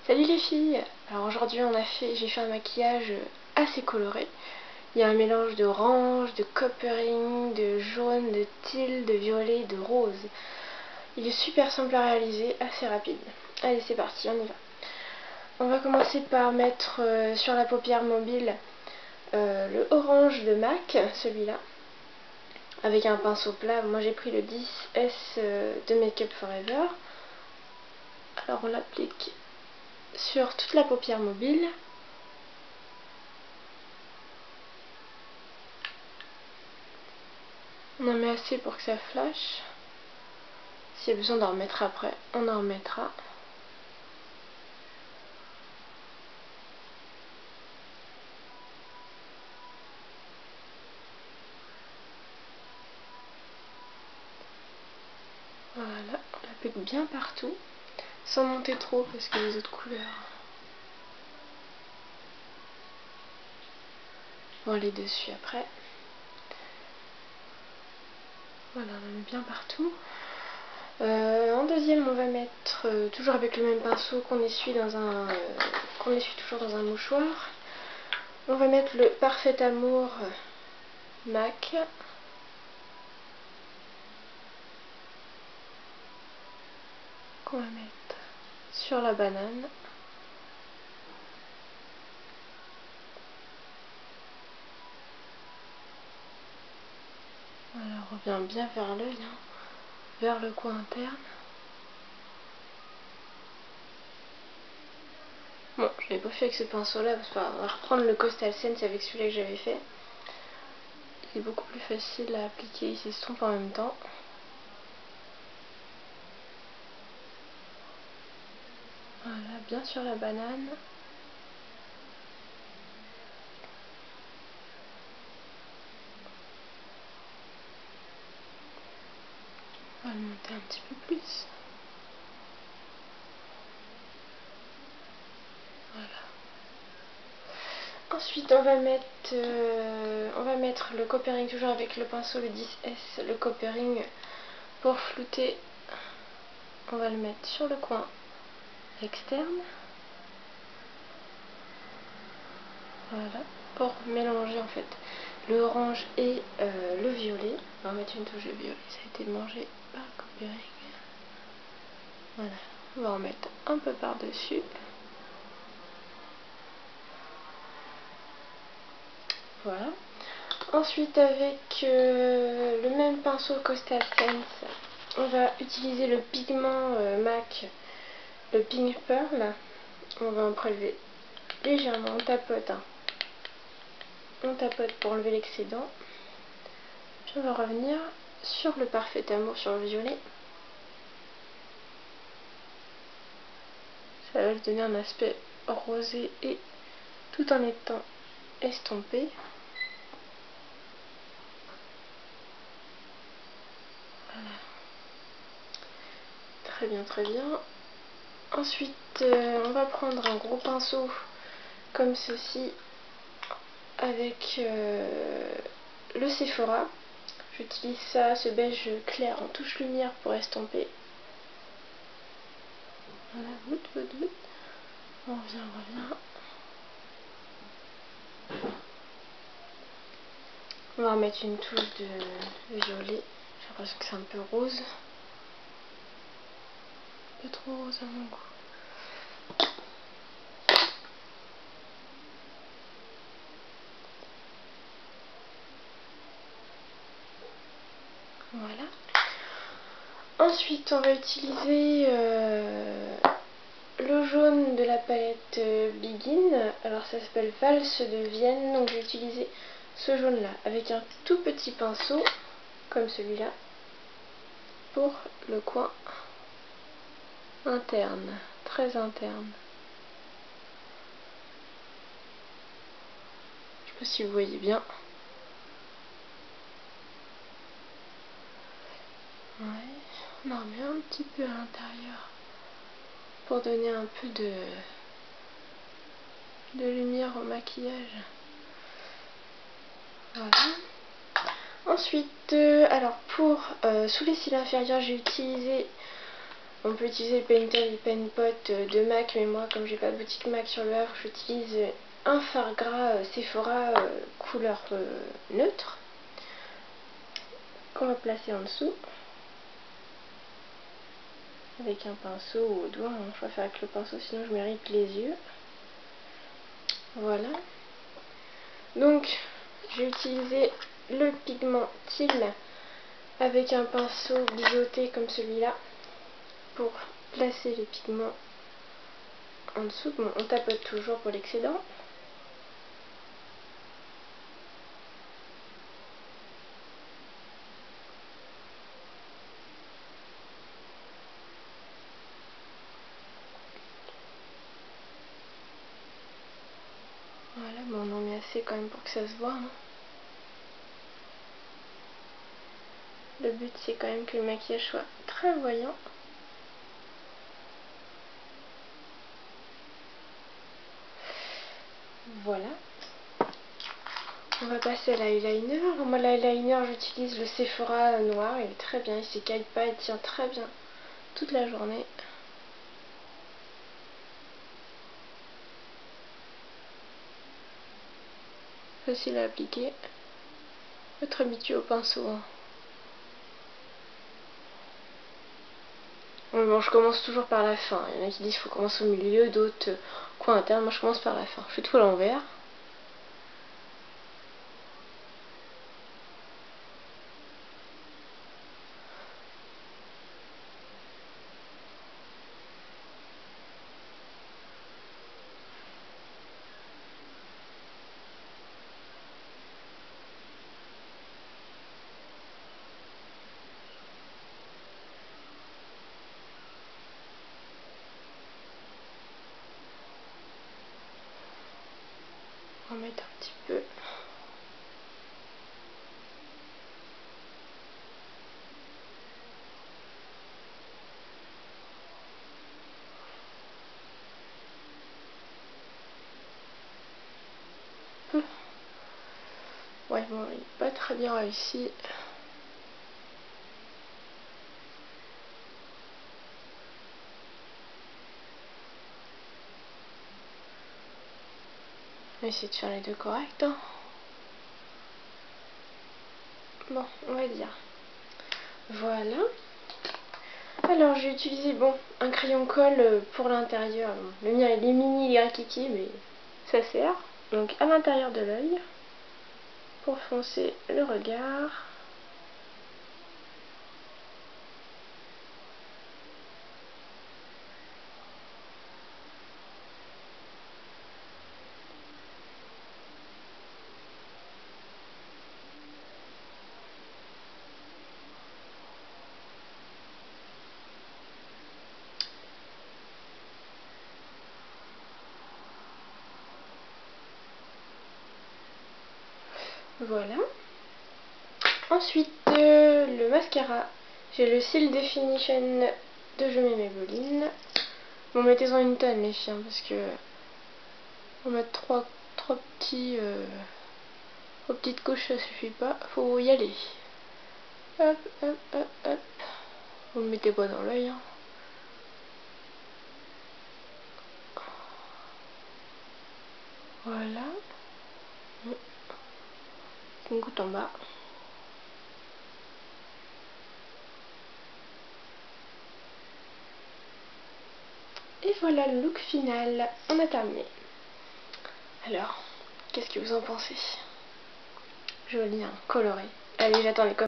Salut les filles. Alors aujourd'hui j'ai fait un maquillage assez coloré. Il y a un mélange d'orange, de coppering, de jaune, de teal, de violet, de rose. Il est super simple à réaliser, assez rapide. Allez, c'est parti, on y va. On va commencer par mettre sur la paupière mobile le orange de MAC, celui-là, avec un pinceau plat. Moi j'ai pris le 10S de Make Up Forever. Alors on l'applique sur toute la paupière mobile. On en met assez pour que ça flash. S'il y a besoin d'en remettre après, on en remettra. Voilà, on l'applique bien partout, sans monter trop parce que les autres couleurs vont aller dessus après. Voilà, on en met bien partout. En deuxième, on va mettre, toujours avec le même pinceau qu'on essuie toujours dans un mouchoir, on va mettre le Parfait Amour MAC. Qu'on va mettre sur la banane. Voilà, on revient bien vers l'œil, vers le coin interne. Bon, je l'ai pas fait avec ce pinceau là, parce qu'on va reprendre le Coastal Scents avec celui-là que j'avais fait. Il est beaucoup plus facile à appliquer, il s'estompe en même temps. Voilà, bien sur la banane. On va le monter un petit peu plus. Voilà. Ensuite, on va mettre le coppering, toujours avec le pinceau, le 10S, le coppering pour flouter. On va le mettre sur le coin externe. Voilà, pour mélanger en fait le orange et le violet. On va mettre une touche de violet, ça a été mangé par le coppering. Voilà, on va en mettre un peu par-dessus. Voilà. Ensuite, avec le même pinceau Coastal Scents, on va utiliser le pigment MAC, le Pink Pearl. On va en prélever légèrement, on tapote. On tapote pour enlever l'excédent. Puis on va revenir sur le Parfait Amour, sur le violet. Ça va lui donner un aspect rosé et tout en étant estompé. Voilà. Très bien, très bien. Ensuite, on va prendre un gros pinceau comme ceci avec le Sephora. J'utilise ça, ce beige clair en touche lumière pour estomper. Voilà, on revient. On va remettre une touche de violet. J'ai l'impression que c'est un peu rose. Un peu trop rose à mon goût. Voilà. Ensuite, on va utiliser le jaune de la palette Begin. Alors, ça s'appelle Valse de Vienne. Donc, j'ai utilisé ce jaune-là avec un tout petit pinceau, comme celui-là, pour le coin interne, très interne. Je sais pas si vous voyez bien. Ouais, on en remet un petit peu à l'intérieur pour donner un peu de lumière au maquillage. Voilà. Ensuite, alors pour sous les cils inférieurs, j'ai utilisé On peut utiliser le Painter et Pen Pot de MAC, mais moi comme j'ai pas de boutique MAC sur le Havre, j'utilise un fard gras Sephora couleur neutre qu'on va placer en dessous avec un pinceau ou au doigt. Je vais faire avec le pinceau sinon je m'irrite les yeux. Voilà. Donc j'ai utilisé le pigment Teal avec un pinceau biseauté comme celui-là pour placer les pigments en dessous. Bon, on tapote toujours pour l'excédent. Voilà, bon, on en met assez quand même pour que ça se voit. Hein. Le but c'est quand même que le maquillage soit très voyant. Voilà. On va passer à l'eyeliner. Moi l'eyeliner j'utilise le Sephora noir, il est très bien, il s'écaille pas, il tient très bien toute la journée. Facile à appliquer. Faut être habitué au pinceau. Hein. Bon, je commence toujours par la fin. Il y en a qui disent qu'il faut commencer au milieu, d'autres coin interne. Moi je commence par la fin. Je fais tout à l'envers. On va mettre un petit peu. Ouais, bon, il n'est pas très bien réussi. On va essayer de faire les deux corrects. Hein. Bon, on va dire. Voilà. Alors j'ai utilisé un crayon colle pour l'intérieur. Le mien il est mini, il est kiki, mais ça sert. Donc à l'intérieur de l'œil pour foncer le regard. Voilà. Ensuite, le mascara. J'ai le Seal Definition de Je mets Maybelline. Bon, mettez-en une tonne les filles, parce que on met trois petites couches, ça suffit pas. Faut y aller. Hop, hop, hop, hop. Vous le mettez pas dans l'œil. Hein. Voilà. Une goutte en bas. Et voilà le look final. On a terminé. Alors, qu'est-ce que vous en pensez? Joli, hein, coloré. Allez, j'attends les commentaires.